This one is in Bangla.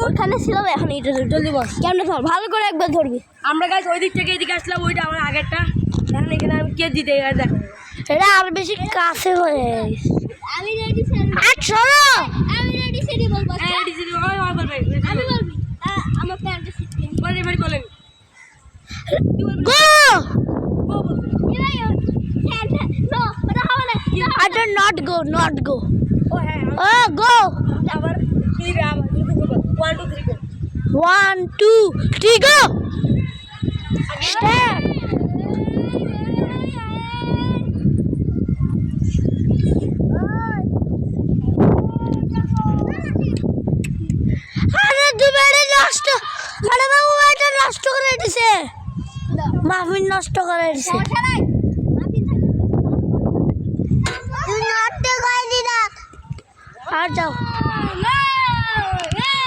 ওখানে ছিলাম এখন এটা জলদি বল কেমন ধর ভালো করে একবার ধরবি আমরা গাছ ওই দিক থেকে এদিকে আসলাম ওইটা আমার আগেরটা এখন এখানে আমি কে দিতে দেখো এটা আর বেশি কাছে হয়ে আমি রেডি স্যার আচ্ছা আমি রেডি স্যার বলবো রেডি সিটি ওই বলবে আমি বলবি আমার প্যান্টে সিস্টেম বলেন বলেন গো এরাই নো ওটা হবে না I do not go ও হ্যাঁ oh go আবার 3 আবার 1 2 3 গো 1 2 3 go stand আরে দুবারে নষ্ট আরে বাবু এটা নষ্ট করে দিছে মাহফিল নষ্ট করে দিছে সমস্যা নাই মাফি থাকে তুই নষ্ট করে দিলা আর যাও না